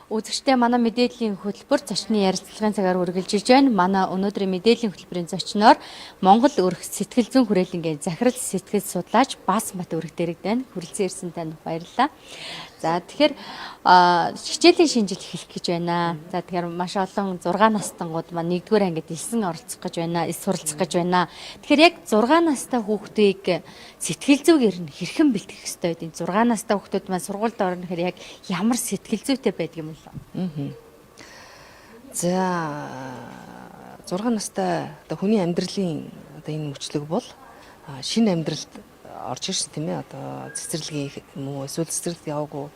Үзэгчдээ манай мэдээллийн хөтөлбөр зочны ярилцлагын цагаар үргэлжилж байна. Манай өнөөдрийн мэдээллийн хөтөлбөрийн зочноор Монгол өрх сэтгэл зүйн хүрээлэнгийн захирал сэтгэл судлаач Басмбат өрх дэрэг байна. Хүрэлцэн ирсэн танд баярлалаа. За тэгэхээр хичээлийн шинжил эхлэх гэж байна. За тэгэхээр маш олон 6 настангууд маань 1-р ангид элсэн оролцох гэж байна, суралцах гэж байна. Тэгэхээр яг 6 настай хүүхдийг сэтгэл зүйгээр нь хэрхэн бэлтгэх ёстой вэ? 6 настай хүүхдүүд маань сургуульд орно гэхээр яг ямар сэтгэл зүйтэй байдаг юм бэ? За 6 настай одоо хүний амьдралын одоо энэ мөчлөг бол шинэ амьдралд орж ирсэн тийм ээ. Одоо цэцэрлэгийн юм уу эсвэл цэцэрлэгт яваагүй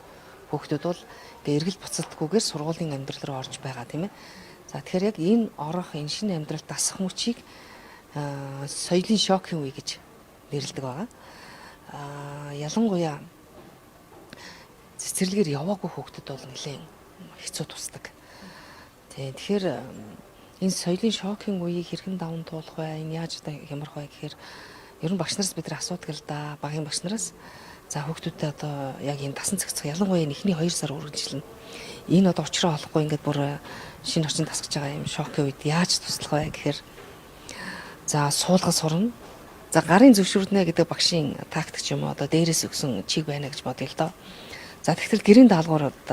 хүүхдүүд бол ингээ эргэл буцалтгүйгээр сургуулийн амьдрал руу орж байгаа тийм ээ. За тэгэхээр яг энэ орох энэ шинэ амьдралд дасах мөчийг соёлын шокийн үе гэж нэрлэдэг байгаа. Ялангуяа цэцэрлэгээр яваагүй хүүхдүүд бол нэлээд хэцүү тусдаг. Тэгэхээр энэ соёлын шокийн үеийг хэрхэн даван туулах вэ? Энэ яаж одоо хямрах вэ гэхээр ер нь багш нараас бид нар асуудаг л да. Багийн багш нараас за хүүхдүүдтэй одоо яг энэ дасан цэгцэх ялангуяа эхний 2 сар үргэлжилнэ. Энэ одоо учраа олохгүй ингээд бүр шинэ орчинд тасгаж байгаа юм шокийн үед яаж туслах вэ гэхээр за суулгаж сурна. За гарын зөвшөөрнө гэдэг багшийн тактик юм одоо дээрээс өгсөн чиг байна гэж бодъё л доо. За тэгтэл гэрийн даалгаврууд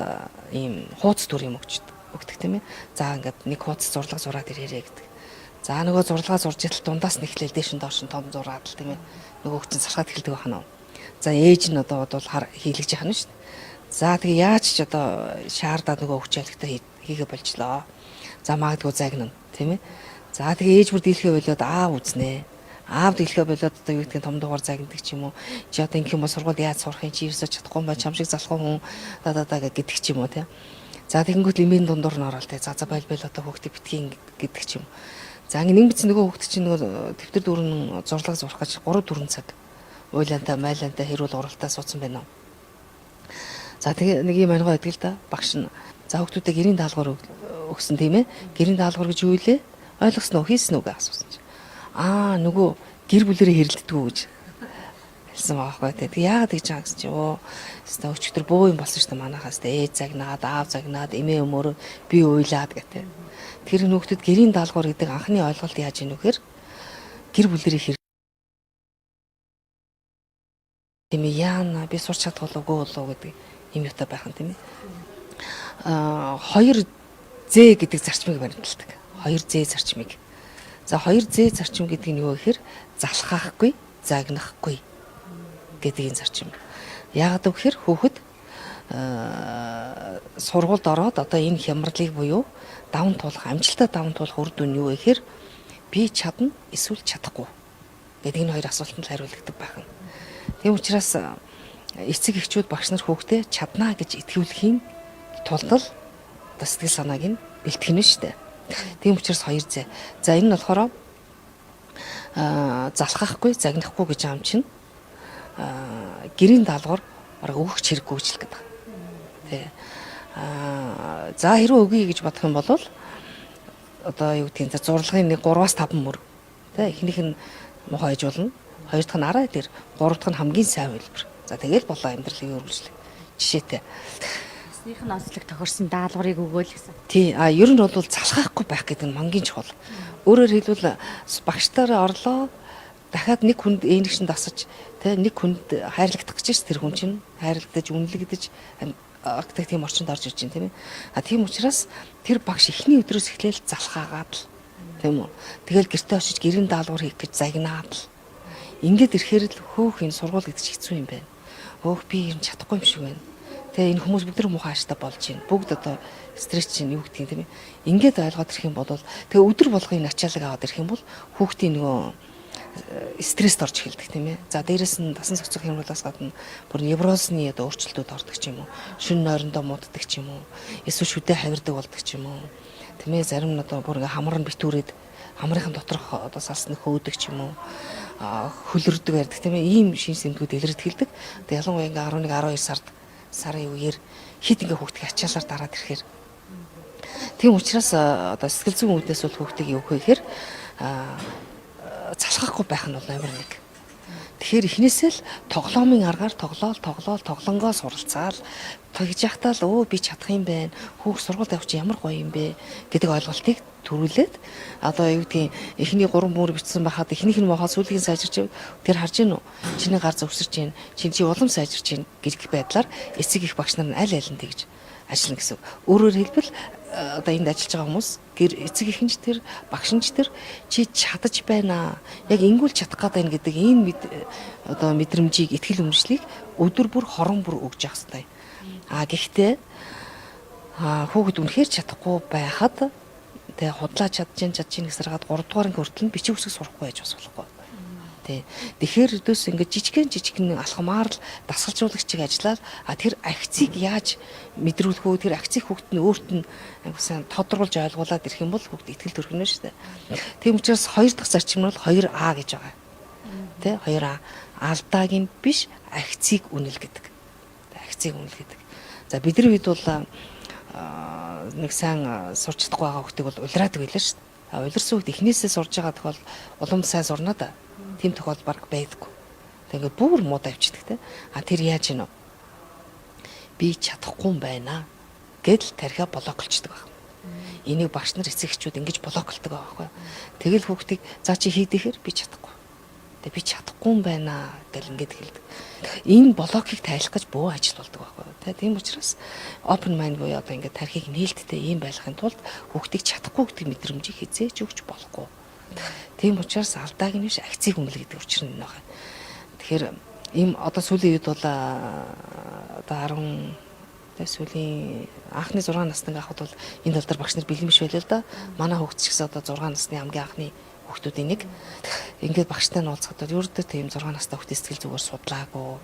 ийм хууц төр юм өгдөг тийм ээ. За ингээд нэг хууц зурлага зураад ирээрээ гэдэг. За нөгөө зурлагаа зурж идэл дундаас нэхлээл дээш нь доош нь том зураад л тийм ээ. Нөгөө хүчин сархаад эхэлдэг байна уу. За ээж нь одоо бодвол хийлгэж яхана шүү дээ. За тэгээ яаж ч одоо шаардаад нөгөө хүчээлэгтэй хийгээ болчлоо. За магадгүй загнана тийм ээ. За тэгээ ээж бүр дийлхээ болоод аав үзнэ. Аав дийлхээ болоод одоо юу гэдгийг том дугаар загнадаг ч юм уу. Чи одоо ингэх юм бол сургууль яаж сурах юм чи ерөөсөж чадахгүй юм ба чам шиг залах хүн гэдэг ч юм уу тийм. За тэгэнгүүт лимийн дундуур нь ороод те. За байл одоо хүүхдээ битгий гэдэг ч юм. За ингэ нэг биц нөгөө хүүхд чинь нөгөө дэвтэр дүүрэн зурлаг зурх гэж 3-4 цаг уйлаантай майлаантай хэрүүл уралтай суудсан байна уу. За тэгээ нэг юм анигаа байдаг л да. Багш нь за хүүхдүүдэд гэрийн даалгавар өгсөн тийм ээ. Гэрийн даалгавар гэж юу вэ? Ойлгосноо хийсэн үгээ асуусан чинь. Нөгөө гэр бүлэрээ хэрэлддэг гэж хэлсэн байгаа байхгүй. Тэг яагаад гэж байгаа гэсэн чинь өстө өчтөр бөө юм болсон шүү дээ манайхаас ээж загнаад аав загнаад эмээ өмөрөө би уйлаад гэдэг. Тэр хүүхдэд гэрийн даалгавар гэдэг анхны ойлголт яаж ийнө вэхээр гэр бүлэрээ тийм ээ яана би сурч чадахгүй болов гэдэг юм юутай байх нь тийм ээ. 2Z гэдэг зарчмыг баримталдаг. 2Z зарчмыг. За 2Z зарчим гэдэг нь юу гэхээр залхаахгүй, загнахгүй гэдэг энэ зарчим. Яагаад гэвэл хүүхэд сургуульд ороод одоо энэ хямралыг буюу даван туулах, амжилттай даван туулах үр дүн юу вэ гэхээр би чадна эсвэл чадахгүй гэдэг энэ хоёр асуултанд хариулагддаг байна. Тийм учраас эцэг эхчүүд багш нар хүүхдээ чаднаа гэж итгүүлэхийн тулд л сэтгэл санааг нь бэлтгэнэ шүү дээ. Тийм учраас 2Z. За энэ нь болохоор залхахгүй, загнахгүй гэж аам чинь гэрийн даалгавар өгөх хэрэггүй гэж л гэдэг. Тэ. За хэрвээ өгье гэж бодох юм бол одоо юу гэдгийг зурлагын нэг 3-5 мөр. Тэ эхнийх нь мохоо ижуулна, хоёр дахь нь арай дээр, гурав дахь нь хамгийн сайн хэлбэр. За тэгэл болоо амьдралын үргэлжлэх жишээтэй. Эснийх нь онцлог тохирсон даалгаврыг өгөөл гэсэн. Тий, ер нь бол залхахгүй байх гэдэг нь мангийн чухал. Өөрөөр хэлбэл багштайраа орлоо дахиад нэг хүнд ээнэгшин дасаж тэ нэг хүнд хайрлагдах гэж тэр хүн чинь хайрлагдаж үнэлэгдэж актив тийм орчинд орж иж чинь тийм ээ. Тийм учраас тэр багш эхний өдрөөс эхлээл залхаагаад л тийм үү. Тэгэл гэртээ очиж гэрийн даалгавар хийх гэж загнаад л ингээд ирэхээр л хөөхин сургууль гэдэг чинь хэцүү юм байна. Хөөх би юм чадахгүй юм шиг байна. Тэгээ энэ хүмүүс бүгд муухай ааштай болж байна. Бүгд одоо стресс чинь юу гэдгийг тийм ээ. Ингээд ойлгоод ирэх юм бол тэгээ өдөр болгоны ачаалаг аваад ирэх юм бол хүүхдийн нөгөө стресст орж эхэлдэг тийм ээ. За дээрэс нь дасан зохицох хямралаас гадна бүр неврозны одоо өөрчлөлтүүд ордог ч юм уу. Шүн нойрондоо мууддаг ч юм уу. Эсвэл шүдэ хавирдаг болдог ч юм уу. Тийм ээ. Зарим нь одоо бүр ингээ хамар нь битүүрээд хамрын доторх одоо салс нөх өөдөг ч юм уу. Хөлөрдөг байдаг тийм ээ. Ийм шин сэмтгүүд илэрдэг хэлдэг. Тэгээ ялангуяа ингээ 11 12 сарын үеэр хит ингээ хүүхдийн ачаалаар дараад ирэхээр тийм учраас одоо сэтгэл зүйн үүднээс бол хүүхдийг юу гэхээр залхахгүй байх нь бол номер 1. Тэгэхээр эхнээсээ л тоглоомын аргаар тоглонгоо суралцаал тэгж яхтаа л би чадах юм байна. Хүүхд сургуульд явах чинь ямар гоё юм бэ гэдэг ойлголтыг төрүүлээд одоо юу гэдгийг эхний 3 мөр бичсэн байхад эхнийх нь мохоо сүүлийг сайжирч тэр харж гин үү? Чиний гар зөвсөрч гин, чи улам сайжирч гин гэх байдлаар эцэг их багш нар нь аль аль нь тэгж ажиллана гэсэн. Өөрөөр хэлбэл одоо энд ажиллаж байгаа хүмүүс гэр эцэг эхэнч тэр багш нь тэр чи чадаж байна. Яг ингүүл чадах гээд байна гэдэг энэ одоо мэдрэмжийг ихтгэл үнэмшлийг өдөр бүр хорон бүр өгж явах хэрэгтэй. Гэхдээ хүүхэд үнэхээр чадахгүй байхад тэгээ худлаа чадчих гэсээр гад 3 дугаар анги хүртэл бичиг үсэг сурахгүй байж бас болохгүй. Тэгэхээр өдөөс ингээд жижигхэн алхамаар л дасгалжуулагчийг ажиллаад тэр агцыг яаж мэдрүүлэх үү, тэр агцыг хүүхэд нь өөрт нь сайн тодорхойлж ойлгуулад ирэх юм бол хүүхэд итгэл төрхнө шүү дээ. Тийм учраас 2 дахь зарчим нь бол 2А гэж байгаа. 2А алдааг нь биш агцыг үнэл гэдэг. Агцыг үнэл гэдэг. За бидний үед бол нэг сайн сурч чадахгүй байгаа хүүхдийг бол улираадаг байлаа шүү дээ. Улирсан хүүхд эхнээсээ сурж байгаа тохиол улам сайн сурна да. Тийм тохиол баг байдаггүй. Тэгээд бүр муудаа авчдаг те. Тэр яаж гинэ? Би чадахгүй юм байна гэдэл тархиа блоклчдаг байна. Энийг багш нар эцэг эхчүүд ингэж блоклдог байгаа байхгүй. Тэгэл хүүхдийг за чи хийдэхэр би чадахгүй. Тэгээ би чадахгүй юм байна гэл ингэж хэлдэг. Энэ блокийг тайлах гэж бөө ажил болдог байхгүй. Тийм учраас open mind буюу одоо ингэ тархийг нээлттэй юм байлгахын тулд хүүхдийг чадахгүй гэдэг мэдрэмжийг хизээж өгч болохгүй. Тийм учраас алдааг нь биш агцыг үнэл гэдэг учир нь байна. Тэгэхээр ийм одоо сүүлийн үед бол одоо 10 сүүлийн анхны 6 насны анхад бол энэ тал дээр багш нар бэлэн биш байлаа л да. Манай хүүхд ч гэсэн одоо 6 насны хамгийн анхны хүүхдүүдийн нэг. Ингээд багштай нь уулзахад ерөөдөө тийм 6 настай хүүхд сэтгэл зүгээр судлаагүй.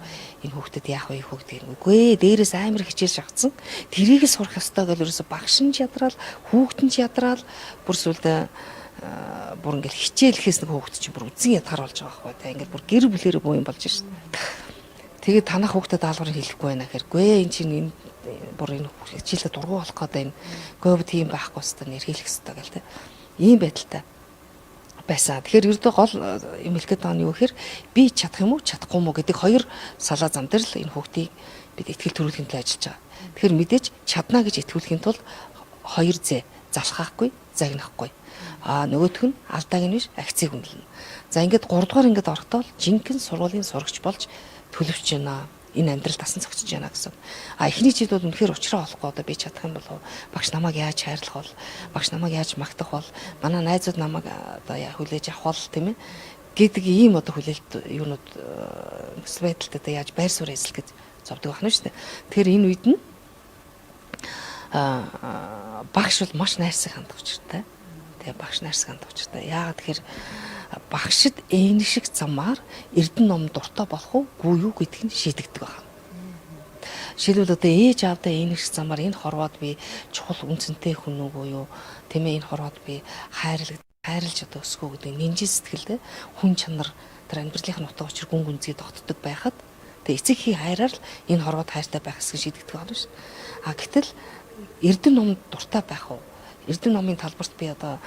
Энэ хүүхдэд яах вэ хүүхд гэнгүй. Дээрээс амар хичээл шахацсан. Тэрийг л сурах ёстой гэж ерөөсө багш нь ядраал, хүүхд нь ядраал бүр сүлдээ бүр ингээл хичээлхээс нэг хүүхэд чинь бүр үзэн ядгаар болж байгаа байхгүй. Ингээд бүр гэр бүлэрээ боо юм болж шээ. Тэгээд танах хүүхдэд даалгавар хэлэхгүй байна гэхэргүй. Энэ чинь энэ бүр энэ хичээлээ дургу болох гэдэг энэ говь тийм байхгүй хэвээр нэр хэлэх хэвээр гэл тэ. Ийм байдалтай байсан. Тэгэхээр ердөө гол юм хэлэх гэдэг нь юу гэхээр би чадах юм уу чадахгүй юм уу гэдэг 2 салаа зам дээр л энэ хүүхдийг бид ихтгэл төрүүлэхийн төлөө ажиллаж байгаа. Тэгэхээр мэдээж чадна гэж итгүүлэхийн тулд 2 зэ залхаахгүй, загнахгүй. Нөгөөх нь алдааг нь биш агцыг үнэлнэ. За ингээд 3 дугаар ингээд орохдоо жинхэнэ сургуулийн сурагч болж төлөвч байна. Энэ амьдрал тасан цогцож байна гэсэн. Эхний жид бол үнэхээр уучраа олохгүй одоо би чадах юм болов багш намайг яаж хайрлах бол багш намайг яаж магтах бол манай найзууд намайг одоо хүлээж авах бол тийм ээ гэдэг ийм одоо хүлээлт юунууд нөхцөл байдалд одоо яаж байр суурь эзлэх гэж зовдөг байна шүү дээ. Тэгэхээр энэ үед нь багш бол маш найрсаг хандах учиртай. Тэгээ багш найрсаг хандах учиртай. Яагаад тэгэхээр багшид энэ шиг замаар эрдэнэ ном дуртай болох уу юу гэдгийг шийдэгдэг байна. Жишээлбэл одоо ээж аавдаа энэ шиг замаар энэ хорвоод би чухал үнцэнтэй хүн үгүй юу? Тийм ээ энэ хорвоод би хайрлаж одоо өсгөө гэдэг нинжин сэтгэлдээ хүн чанар тэр амьдралын утга учир гүн гүнзгий тогтдог байхад тэгээ эцэг хий хайраар л энэ хорвоод хайртай байх гэсэн шийдэгдэг байна шүү. Гэтэл эрдэнэ ном дуртай байх уу? Эрдэнэ номын талбарт би одоо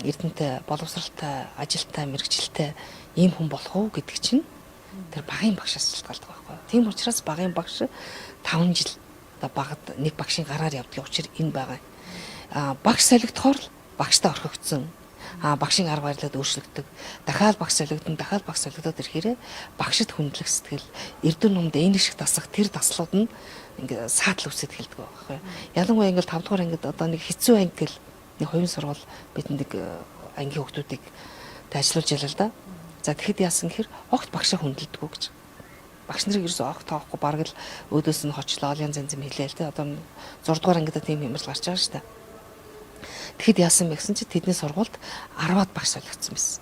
эрдэнэтэй боловсралтай, ажилтай, мэрэгчлээ ийм хүн болох уу гэдэг чинь тэр багын багшаас шалтгаалдаг байхгүй. Тийм учраас багын багш 5 жил одоо багад нэг багшийн гараар явдгийн учраас энэ байгаа. Багш солигдохоор л багштай орхигдсон. Багшийн арга барилад өөрчлөгдөв. Дахиад багш солигдоод ирэхээрээ багшид хүндлэх сэтгэл, эрдэнэ номд энэ шиг дасах тэр таслууд нь ингээ саатал үсэт хэлдэг байхгүй. Ялангуяа ингээл 5 дугаар ангид одоо нэг хэцүү анги гэл нэг хувийн сургууль бидэнд нэг ангийн хүүхдүүдийг ажиллуулж ялаа л да. За тэгэхэд яасан гэхээр огт багшаа хүндэлдэг үү гэж. Багш нарыг ерөөсөө огт тоохгүй бараг л өөдөөс нь хочлоо янз янз юм хэлээл тэ. Одоо 6 дугаар ангидаа тийм хэмэрл гарч байгаа шүү дээ. Тэгэхэд яасан бэ гэсэн чи тэдний сургуульд 10-аад багш солигдсон байсан.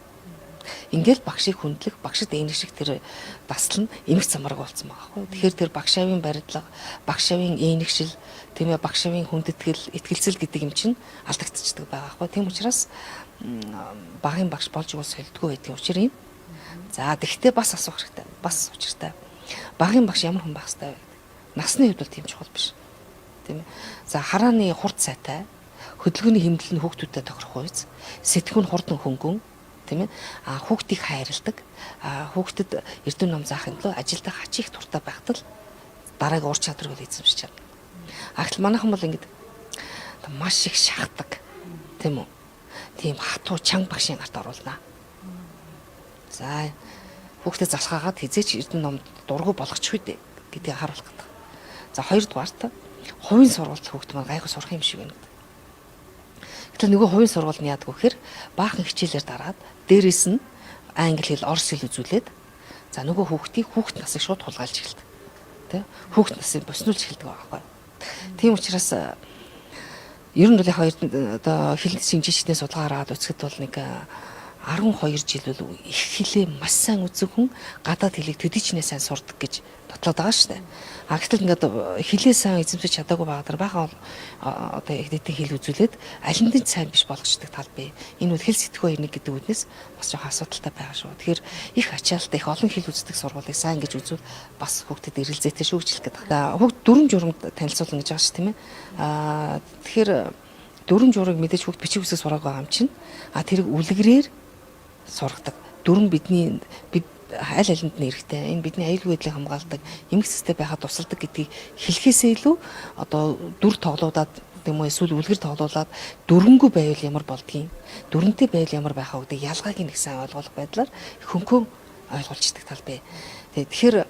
Ингээл багшийг хүндлэх, багшид энэ шиг тэр дасал нь эмх замараг болсон байгаа байхгүй. Тэгэхээр тэр багшаавын барилга, багшаавын ээнэгшил, тийм ээ багшаавын хүндэтгэл, итгэлцэл гэдэг юм чинь алдагдчихдаг байгаа байхгүй. Тийм учраас багын багш болж уус солидгүй байдгийн учир юм. За тэгвэл бас асуух хэрэгтэй. Бас учиртай. Багын багш ямар хүн байх хэрэгтэй вэ? Насны хувьд бол тийм чухал биш. Тийм ээ. За харааны хурд сайтай, хөдөлгөөний хэмнэл нь хүүхдүүдэд тохирох үйс, сэтгүүн хурдан хөнгөн, тийм ээ. Хүүхдийг хайрладаг. Хүүхдэд эрдэнэ ном заахын тулд ажилдаа хачих туртаа байхдаа дараагийн ур чадварыг эзэмшиж чадна. Гэтэл манайхан бол ингэдэг маш их шахдаг. Тийм үү? Тийм хатуу чанга багшийн гарт оруулнаа. За хүүхдэд залхаагаад хизээч эрдэнэ номд дургу болгочих үү гэдгийг харуулах гэдэг. За хоёрдугаарт хувийн сургуульд хүүхд маань гайхуу сурах юм шиг байна гэдэг. Гэтэл нөгөө хувийн сургууль нь яадаг вэ гэхээр баахан хичээлээр дараад дээрэс нь англи хэл, орос хэл үзүүлээд за нөгөө хүүхд насыг шууд хулгайлж эхэлдэг. Тэ? Хүүхд насыг боснуулж эхэлдэг байгаа байхгүй. Тийм учраас ер нь бол яг одоо хэлний шинжээчдийн судалгаараа үзэхэд бол нэг 12 жил бол их хэлээ маш сайн үзэх хүн гадаад хэлийг төдийчнээ сайн сурдаг гэж тотлоод байгаа шүү дээ. Гэтэл ингээд хэлээ сайн эзэмшиж чадаагүй байгаа даа бахан одоо эдийн хэл үзүүлээд аль нь сайн биш болгочдөг тал бий. Энэ бол хэл сэтгхүй ирнэ гэдэг үднээс бас жоохон асуудалтай байгаа шүү. Тэгэхээр их ачаалттай их олон хэл үздэг сургуулийг сайн гэж үзвэл бас хүүхдэд эргэлзээтэй шүү гэж хэлэх гээд байна. Хүүхд дүрм журамд танилцуулна гэж байгаа шүү тийм ээ. Тэгэхээр дүрм журыг мэдээж хүүхд бичиг үсэг сураагүй байгаа юм чинь. Тэрийг үлгэрээр сургадаг. Дүрм бид аль алинд нь эрэхтэй. Энэ бидний аюулгүй байдлыг хамгаалдаг, эмгэг цэцтэй байхад тусалдаг гэдгийг хэлхээсээ илүү одоо дүр тоглоудаад тийм үү эсвэл үлгэр тоглоулаад дүрмгүй байвал ямар болдгийг, дүрмтэй байвал ямар байхаа гэдэг ялгааг нэг сайн ойлгох байдлаар хөнхөн ойлгуулждаг тал бай. Тэгэхээр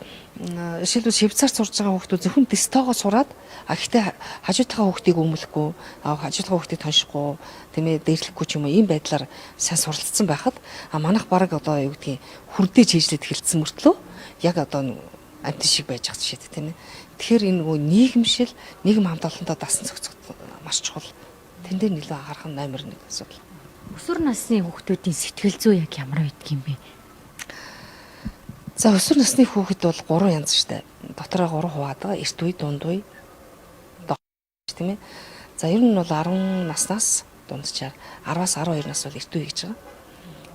жишээлбэл Швейцарт сурж байгаа хүүхдүүд зөвхөн тестогоо сураад гэхдээ хажуутайгаа хүүхдийг өмлөхгүй, хажуутайгаа хүүхдийг тоншихгүй, тийм ээ дээрлэхгүй ч юм уу ийм байдлаар сайн суралцсан байхад манайх бараг одоо юу гэдгийг хүрдээж хийжлээд хэлсэн мөртлөө яг одоо амтэн шиг байж байгаа жишээ тийм ээ. Тэгэхээр энэ нөгөө нийгэмшил, нийгэм хамт олонтой дасан зохицох маш чухал. Тэн дээр нэлээд анхаарах нь номер 1 асуудал. Өсвөр насны хүүхдүүдийн сэтгэл зүй яг ямар байдаг юм бэ? За өсвөр насны хүүхэд бол 3 янз штэ. Дотороо 3 хуваадаг. Эрт үе, дунд үе, тийм ээ. За ер нь бол 10 наснаас дунджаар 10-аас 12 нас бол эрт үе гэж байгаа.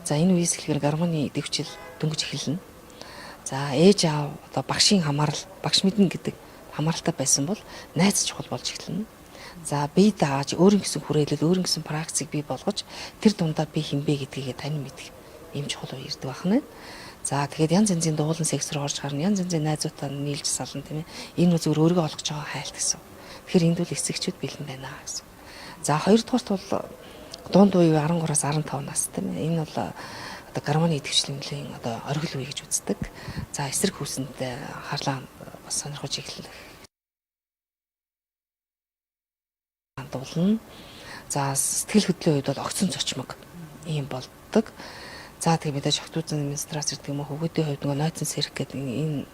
За энэ үеэс эхлэхээр гормоны дэвшил дөнгөж эхэлнэ. За ээж аав одоо багшийн хамаарал, багш мэднэ гэдэг хамааралтай байсан бол найз чухал болж эхэлнэ. За бие дааж өөрийн гэсэн хүрээлэл, өөрийн гэсэн практик бий болгож тэр дундаа би хинбэ гэдгийг тань мэдэх юм чухал үе ирдэг байна. За тэгээд янз янзын дуулан сексрээр орж гарна, янз янзын найзуудаа нийлж сална тийм ээ. Энэ бол зөвхөн өөрийгөө олгож байгаа хайлт гэсэн. Тэгэхээр энд бол эцэгчүүд бэлэн байна гэсэн. За хоёрдугаарт бол дунд үе 13-аас 15 нас тийм ээ. Энэ бол одоо гормоны идэвхжлэмжийн одоо оргил үе гэж үздэг. За эсрэг хүүсэнд харлаа бас сонирхож эхэлнэ. Хандуулна. За сэтгэл хөдлөлийн үед бол огцон зочмог ийм болдог. За тэгээ мэдээж охтуудын менструац гэдэг юм уу хөвгүүдийн хувьд нөгөө нойтон сэрх гэдэг энэ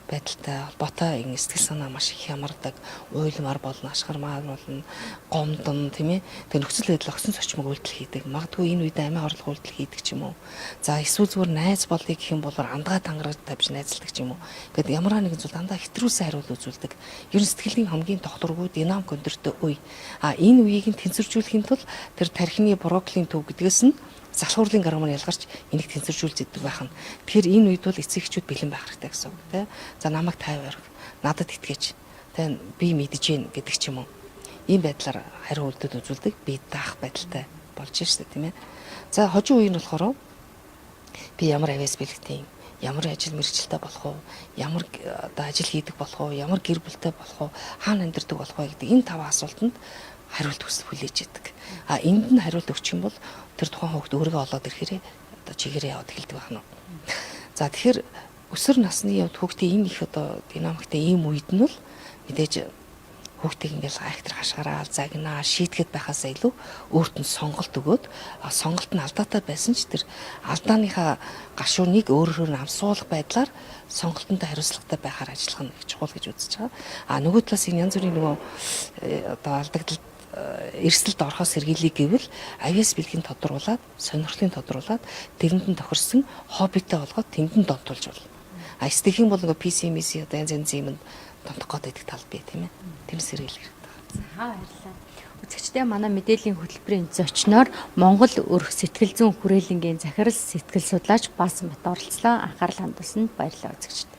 байдалтай холбоотой энэ сэтгэл санаа маш их ямардаг, уйлмар болно, ашгармаар болно, гомдон тийм ээ. Тэгээ нөхцөл байдал огцон зочмог үйлдэл хийдэг. Магадгүй энэ үед амиа орлох үйлдэл хийдэг ч юм уу. За эсвэл зүгээр найз болъё гэх юм бол андгаа тангараг тавьж найзалдаг ч юм уу. Гэт ямар нэгэн зүйл дандаа хэтрүүлсэн хариулт үзүүлдэг. Ер нь сэтгэлийн хамгийн тогтворгүй динамик өндөртэй үе. Энэ үеийг нь тэнцвэржүүлэхийн тулд тэр тархины брокколин төв гэдгээс нь залхуурлын гормон ялгарч энийг тэнцвэржүүлж идэг байх нь. Тэгэхээр энэ үед бол эцэг эхчүүд бэлэн байх хэрэгтэй гэсэн үг тийм. За намайг тайвар, надад итгэж, тийм би мэдэж гин гэдэг ч юм уу. Ийм байдлаар хариу үйлдэл үзүүлдэг, би даах байдалтай болж штэ тийм ээ. За хожим үе нь болохоор би ямар авиас бэлэгтэй юм, ямар ажил мэргэжилтэй болох уу, ямар одоо ажил хийдэг болох уу, ямар гэр бүлтэй болох уу, хаана амьдардаг болох вэ гэдэг энэ 5 асуултанд хариулт хүлээж идэг. Энд нь хариулт өгчих юм бол тэр тухайн хүүхд өөрийгөө олоод ирэхээрээ одоо чигээрээ яваад эхэлдэг байна уу. За тэгэхээр өсвөр насны явд хүүхдийн ийм их одоо динамиктэй ийм үед нь бол мэдээж хүүхдийг ингээл айхтар хашгираа, загнаа, шийтгэхэд байхаасаа илүү өөрт нь сонголт өгөөд сонголт нь алдаатай байсан ч тэр алдааныхаа гашууныг өөрөөр нь амсуулах байдлаар сонголтонтой хариуцлагатай байхаар ажиллах нь их чухал гэж үзэж байгаа. Нөгөө талаас энэ янз бүрийн нөгөө одоо алдагдал эрсдэлд орохоос сэргийлэх гэвэл авиас бэлгийн тодруулаад, сонирхлын тодруулаад тэрэнд нь тохирсон хоббитэй болгоод тэнд нь донтуулж болно. Стихийн бол нөгөө PCMS одоо янз янзын юм донтох гэдэг тал бий тийм ээ. Тэр сэргийлэх хэрэгтэй. За баярлалаа. Үзэгчдээ манай мэдээллийн хөтөлбөрийн зочноор Монгол өрх сэтгэл зүйн хүрээлэнгийн захирал сэтгэл судлаач Баасан Бат оролцлоо. Анхаарал хандуулсанд баярлалаа үзэгчдээ.